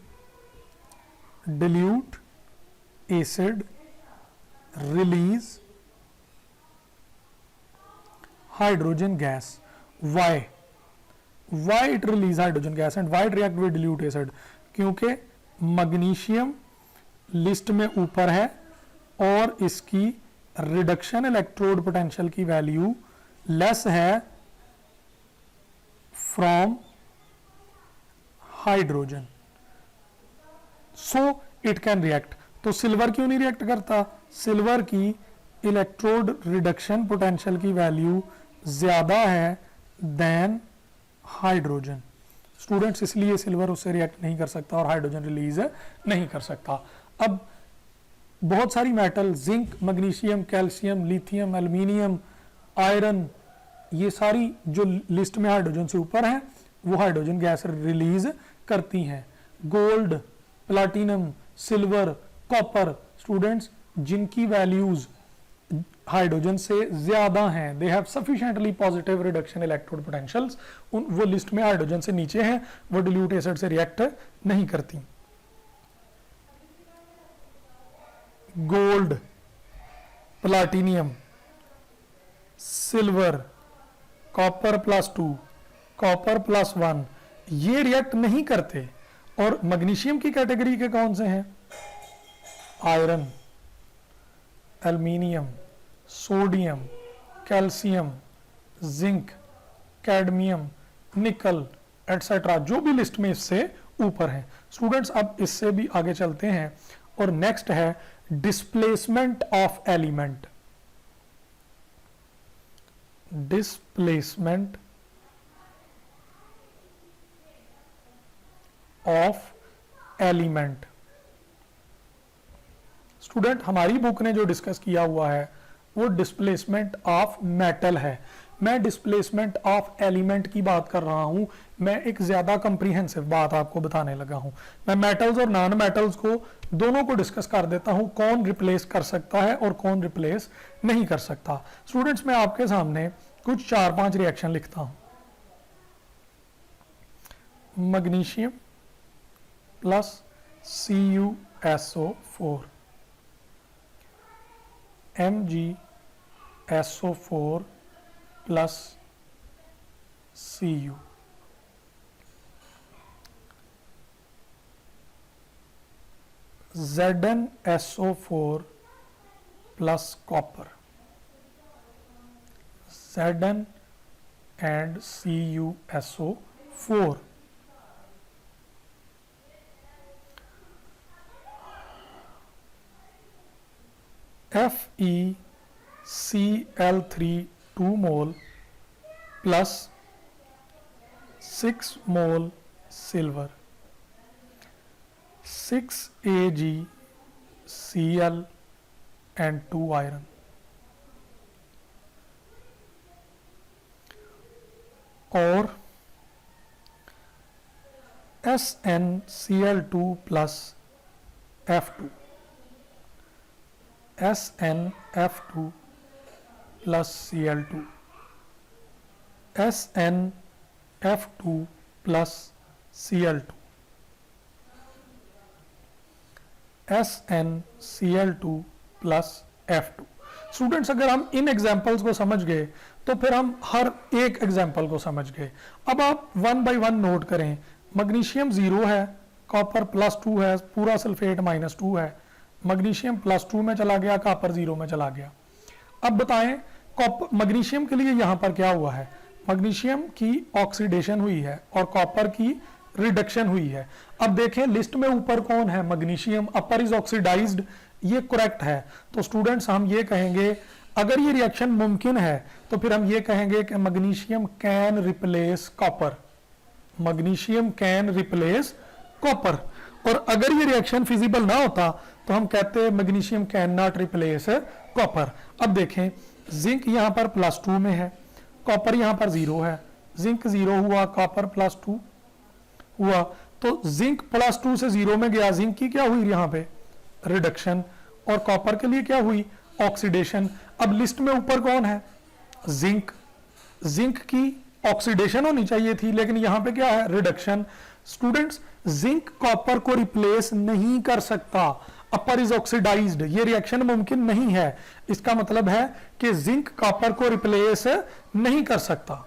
dilute acid release hydrogen gas. Why it release hydrogen gas and why it react with dilute acid? क्योंकि मैग्नीशियम लिस्ट में ऊपर है और इसकी रिडक्शन इलेक्ट्रोड पोटेंशियल की वैल्यू लेस है from hydrogen, so it can react. तो silver क्यों नहीं रिएक्ट करता? सिल्वर की इलेक्ट्रोड रिडक्शन पोटेंशियल की वैल्यू ज्यादा है देन हाइड्रोजन। स्टूडेंट्स, इसलिए सिल्वर उससे रिएक्ट नहीं कर सकता और हाइड्रोजन रिलीज नहीं कर सकता। अब बहुत सारी metal, zinc, magnesium, calcium, lithium, aluminium, iron, ये सारी जो लिस्ट में हाइड्रोजन से ऊपर है वो हाइड्रोजन गैस रिलीज करती हैं। Gold, platinum, silver, copper, students, जिनकी वैल्यूज हाइड्रोजन से ज्यादा हैं, they have sufficiently positive reduction electrode potentials, उन वो लिस्ट में हाइड्रोजन से नीचे हैं, वो डिल्यूट एसिड से रिएक्ट नहीं करती। Gold, platinum, silver, copper +2, copper +1, ये रिएक्ट नहीं करते। और मैग्नीशियम की कैटेगरी के कौन से हैं? Iron, aluminium, sodium, calcium, zinc, cadmium, निकल एटसेट्रा, जो भी लिस्ट में इससे ऊपर है। स्टूडेंट्स, अब इससे भी आगे चलते हैं और नेक्स्ट है displacement of element. Displacement of element. Student, हमारी बुक ने जो डिस्कस किया हुआ है वो डिस्प्लेसमेंट ऑफ मेटल है। मैं डिस्प्लेसमेंट ऑफ एलिमेंट की बात कर रहा हूं। मैं एक ज्यादा कंप्रीहेंसिव बात आपको बताने लगा हूं। मैं मेटल्स और नॉन मेटल्स को दोनों को डिस्कस कर देता हूं, कौन रिप्लेस कर सकता है और कौन रिप्लेस नहीं कर सकता। स्टूडेंट्स, मैं आपके सामने कुछ 4-5 रिएक्शन लिखता हूं। Magnesium plus CuSO4, MgSO4 plus Cu, ZnSO4 plus copper, Zn and CuSO4, FeCl3 2 mole plus 6 mole silver, 6 AgCl and 2 iron, और SnCl2 plus F2, SnF2 plus Cl2, SnF2 plus Cl2, SnCl2 plus F2। Students अगर हम इन examples को समझ गए तो फिर हम हर एक एग्जाम्पल को समझ गए। अब आप वन बाय वन नोट करें। मैग्नीशियम 0 है, कॉपर +2 है, पूरा सल्फेट -2 है, मैग्नीशियम +2 में चला गया, कॉपर 0 में चला गया। अब बताएं मैग्नीशियम के लिए यहाँ पर क्या हुआ है? मैग्नीशियम की ऑक्सीडेशन हुई है और कॉपर की रिडक्शन हुई है। अब देखें लिस्ट में ऊपर कौन है? मैग्नीशियम, अपर इज ऑक्सीडाइज्ड, ये करेक्ट है। तो स्टूडेंट्स हम ये कहेंगे, अगर ये रिएक्शन मुमकिन है तो फिर हम ये कहेंगे कि magnesium can replace copper, magnesium can replace copper. और अगर ये रिएक्शन फिजिबल ना होता तो हम कहते magnesium can not replace copper. अब देखें जिंक यहाँ पर +2 में है, कॉपर यहाँ पर 0 है, जिंक 0 हुआ, कॉपर +2 हुआ, तो जिंक +2 से 0 में गया, जिंक की क्या हुई यहाँ पे? रिडक्शन। और कॉपर के लिए क्या हुई? ऑक्सीडेशन। अब लिस्ट में ऊपर कौन है? जिंक। जिंक की ऑक्सीडेशन होनी चाहिए थी, लेकिन यहाँ पे क्या है? रिडक्शन। स्टूडेंट्स जिंक कॉपर को रिप्लेस नहीं कर सकता, अपर इज ऑक्सीडाइज्ड, ये रिएक्शन मुमकिन नहीं है। इसका मतलब है कि जिंक कॉपर को रिप्लेस नहीं कर सकता,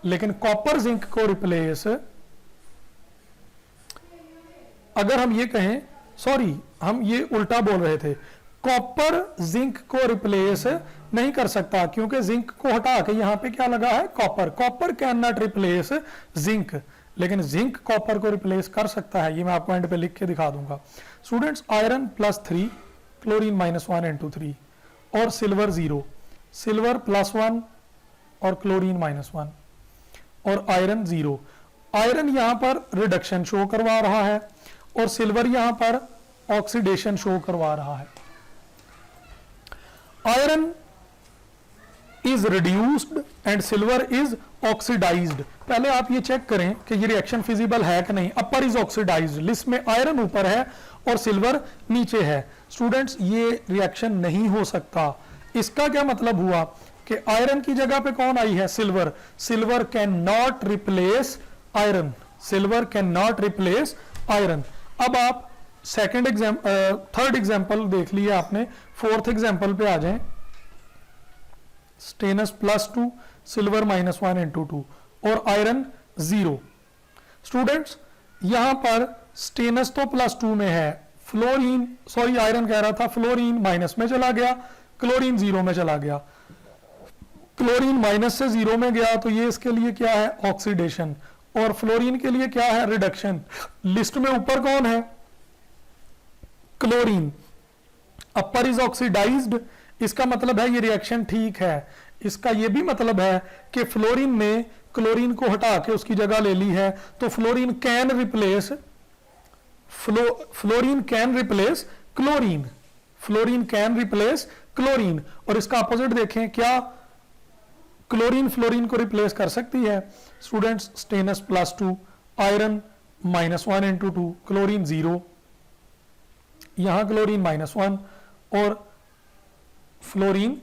लेकिन कॉपर जिंक को रिप्लेस, अगर हम ये कहें, सॉरी हम ये उल्टा बोल रहे थे, कॉपर जिंक को रिप्लेस नहीं कर सकता क्योंकि जिंक को हटा के यहां पे क्या लगा है? Copper. Copper can not replace zinc, लेकिन जिंक कॉपर को रिप्लेस कर सकता है। ये मैं आपको एंड पे लिख के दिखा दूंगा। स्टूडेंट्स आयरन +3, क्लोरीन -1 into 3 और सिल्वर 0, सिल्वर +1 और क्लोरीन -1 और आयरन 0। आयरन यहां पर रिडक्शन शो करवा रहा है और सिल्वर यहां पर ऑक्सीडेशन शो करवा रहा है। Iron is reduced and silver is oxidised. पहले आप ये चेक करें कि ये रिएक्शन फिजिबल है कि नहीं। अपर इज ऑक्सीडाइज्ड, लिस्ट में आयरन ऊपर है और सिल्वर नीचे है। स्टूडेंट्स ये रिएक्शन नहीं हो सकता। इसका क्या मतलब हुआ कि आयरन की जगह पे कौन आई है? Silver. Silver can not replace iron, silver can not replace iron. अब आप थर्ड एग्जाम्पल देख लिया आपने, फोर्थ एग्जाम्पल पे आ जाएं। स्टेनस +2, सिल्वर -1 into 2 और आयरन 0। स्टूडेंट्स यहां पर स्टेनस तो +2 में है, फ्लोरीन, सॉरी आयरन कह रहा था, फ्लोरीन माइनस में चला गया, क्लोरीन 0 में चला गया। क्लोरीन माइनस से 0 में गया तो ये इसके लिए क्या है? ऑक्सीडेशन। और फ्लोरीन के लिए क्या है? रिडक्शन। लिस्ट में ऊपर कौन है? क्लोरीन। अपर इज ऑक्सीडाइज्ड, इसका मतलब है ये रिएक्शन ठीक है। इसका ये भी मतलब है कि फ्लोरीन ने क्लोरीन को हटा के उसकी जगह ले ली है, तो fluorine can replace chlorine, fluorine can replace chlorine. और इसका अपोजिट देखें, क्या क्लोरीन फ्लोरीन को रिप्लेस कर सकती है? Students stannous +2, iron -1 into 2, chlorine 0, यहां क्लोरीन -1 और फ्लोरीन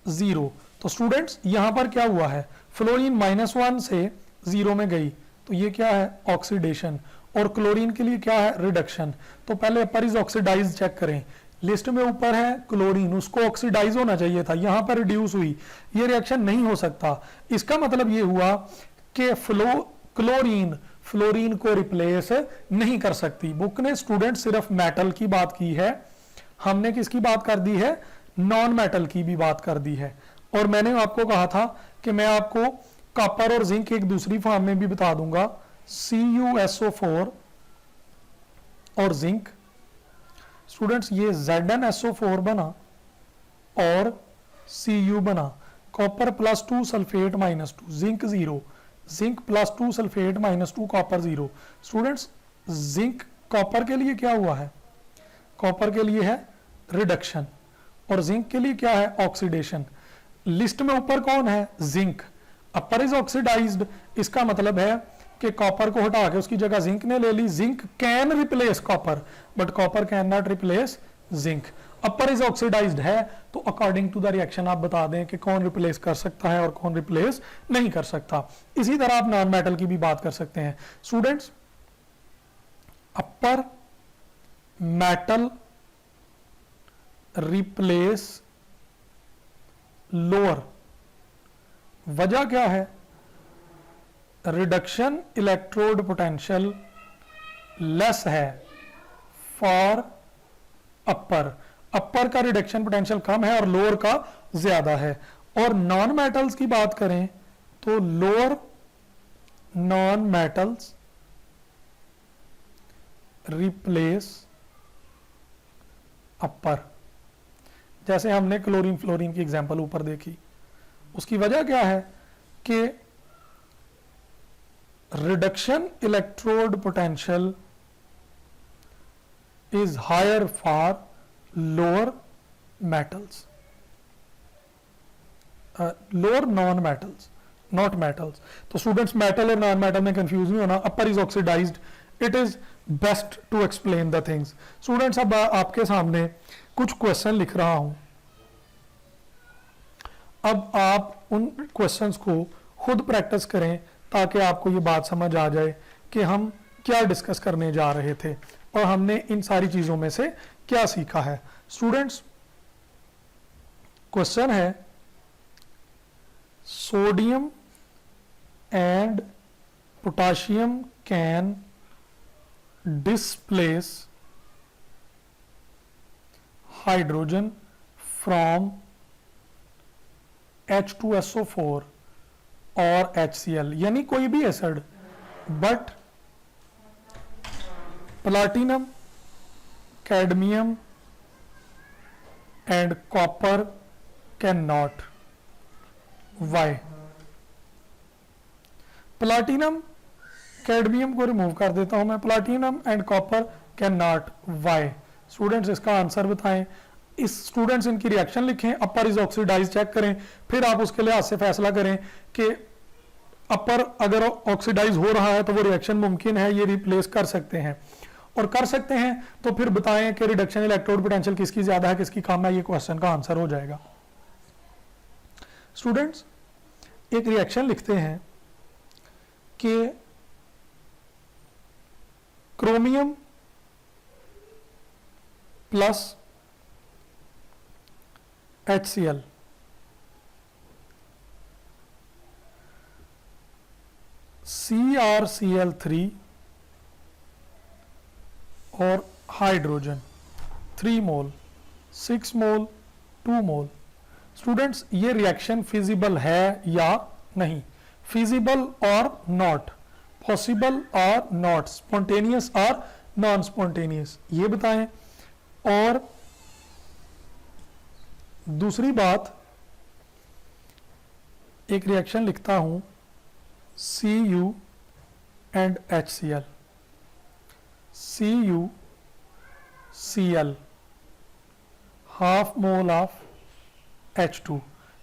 0। तो स्टूडेंट्स यहां पर क्या हुआ है? फ्लोरीन -1 से 0 में गई, तो ये क्या है? ऑक्सीडेशन। और क्लोरीन के लिए क्या है? रिडक्शन। तो पहले अपर इज ऑक्सीडाइज चेक करें। लिस्ट में ऊपर है क्लोरीन, उसको ऑक्सीडाइज होना चाहिए था, यहां पर रिड्यूस हुई, ये रिएक्शन नहीं हो सकता। इसका मतलब ये हुआ कि क्लोरीन फ्लोरीन को रिप्लेस नहीं कर सकती। बुक ने स्टूडेंट सिर्फ मेटल की बात की है, हमने किसकी बात कर दी है? नॉन मेटल की भी बात कर दी है। और मैंने आपको कहा था कि मैं आपको कॉपर और जिंक एक दूसरी फॉर्म में भी बता दूंगा, CuSO4 और जिंक। स्टूडेंट्स ये ZnSO4 बना और Cu बना, copper +2 sulphate -2, zinc 0, zinc +2 sulphate -2, copper 0। Students zinc copper के लिए क्या हुआ है? कॉपर के लिए है रिडक्शन और जिंक के लिए क्या है? ऑक्सीडेशन। लिस्ट में ऊपर कौन है? जिंक। अपर इज ऑक्सीडाइज्ड, इसका मतलब है कि कॉपर को हटा के उसकी जगह जिंक ने ले ली। Zinc can replace copper but copper can not replace zinc. Upper is oxidised है तो अकॉर्डिंग टू द रिएक्शन आप बता दें कि कौन रिप्लेस कर सकता है और कौन रिप्लेस नहीं कर सकता। इसी तरह आप नॉन मेटल की भी बात कर सकते हैं। स्टूडेंट्स, अपर मेटल रिप्लेस लोअर, वजह क्या है? रिडक्शन इलेक्ट्रोड पोटेंशियल लेस है फॉर अपर। अपर का रिडक्शन पोटेंशियल कम है और लोअर का ज्यादा है। और नॉन मेटल्स की बात करें तो लोअर नॉन मेटल्स रिप्लेस अपर। जैसे हमने क्लोरीन फ्लोरीन की एग्जांपल ऊपर देखी, उसकी वजह क्या है कि reduction electrode potential is higher for lower metals, lower non metals, not metals। तो स्टूडेंट्स मेटल और नॉन मेटल में कंफ्यूज नहीं होना। Upper is oxidised, it is best to explain the things. Students, अब आपके सामने कुछ क्वेश्चन लिख रहा हूं, अब आप उन क्वेश्चंस को खुद प्रैक्टिस करें ताकि आपको ये बात समझ आ जाए कि हम क्या डिस्कस करने जा रहे थे और हमने इन सारी चीजों में से क्या सीखा है। स्टूडेंट्स, क्वेश्चन है sodium and potassium can displace hydrogen from H2SO4 और HCl, यानी कोई भी acid, but platinum, cadmium and copper can not. Why? Platinum cadmium को रिमूव कर देता हूं मैं, platinum and copper can not. Why? Students, इसका आंसर बताएं। इस स्टूडेंट्स इनकी रिएक्शन लिखें, अपर इज ऑक्सीडाइज चेक करें, फिर आप उसके लिहाज से फैसला करें कि अपर अगर ऑक्सीडाइज हो रहा है तो वो रिएक्शन मुमकिन है, ये रिप्लेस कर सकते हैं, और कर सकते हैं तो फिर बताएं कि रिडक्शन इलेक्ट्रोड पोटेंशियल किसकी ज्यादा है किसकी कम है। ये क्वेश्चन का आंसर हो जाएगा। स्टूडेंट्स, एक रिएक्शन लिखते हैं कि क्रोमियम प्लस HCl CrCl3 और हाइड्रोजन 3 मोल, 6 मोल, 2 मोल। स्टूडेंट्स, ये रिएक्शन फिजिबल है या नहीं? फिजिबल और नॉट, पॉसिबल और नॉट, स्पॉन्टेनियस और नॉन स्पॉन्टेनियस, ये बताएं। और दूसरी बात, एक रिएक्शन लिखता हूं Cu and HCl, CuCl half mole of H2,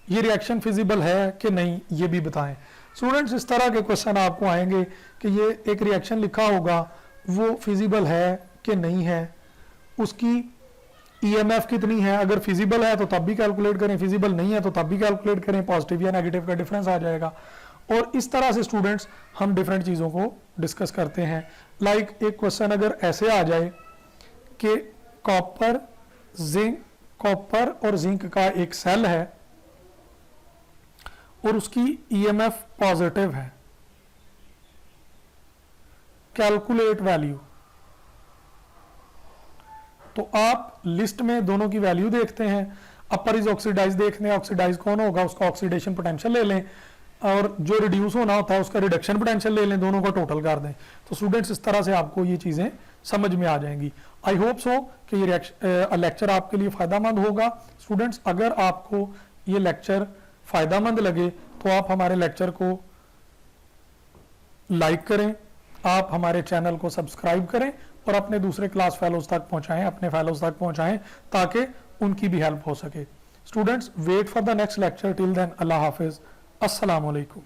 ये रिएक्शन फिजिबल है कि नहीं, ये भी बताएं। स्टूडेंट्स, इस तरह के क्वेश्चन आपको आएंगे कि ये एक रिएक्शन लिखा होगा, वो फिजिबल है कि नहीं है, उसकी EMF कितनी है, अगर फिजिबल है तो तब भी कैलकुलेट करें, फिजिबल नहीं है तो तब भी कैलकुलेट करें, पॉजिटिव या नेगेटिव का डिफरेंस आ जाएगा। और इस तरह से स्टूडेंट्स हम डिफरेंट चीज़ों को डिस्कस करते हैं। लाइक एक क्वेश्चन अगर ऐसे आ जाए कि कॉपर और जिंक का एक सेल है और उसकी EMF पॉजिटिव है, कैलकुलेट वैल्यू, तो आप लिस्ट में दोनों की वैल्यू देखते हैं, अपर इज ऑक्सीडाइज देखते हैं, ऑक्सीडाइज कौन होगा उसका ऑक्सीडेशन पोटेंशियल ले लें, और जो रिड्यूस होना होता है उसका रिडक्शन पोटेंशियल ले लें, दोनों को टोटल कर दें। तो स्टूडेंट्स, इस तरह से आपको ये चीज़ें समझ में आ जाएंगी। आई होप सो कि ये लेक्चर आपके लिए फ़ायदामंद होगा। स्टूडेंट्स, अगर आपको ये लेक्चर फ़ायदामंद लगे तो आप हमारे लेक्चर को लाइक करें, आप हमारे चैनल को सब्सक्राइब करें और अपने दूसरे क्लास फेलोज तक पहुंचाएं, अपने फेलोज तक पहुंचाएं ताकि उनकी भी हेल्प हो सके। Students, wait for the next lecture, till then अल्लाह हाफिज, अस्सलाम वालेकुम।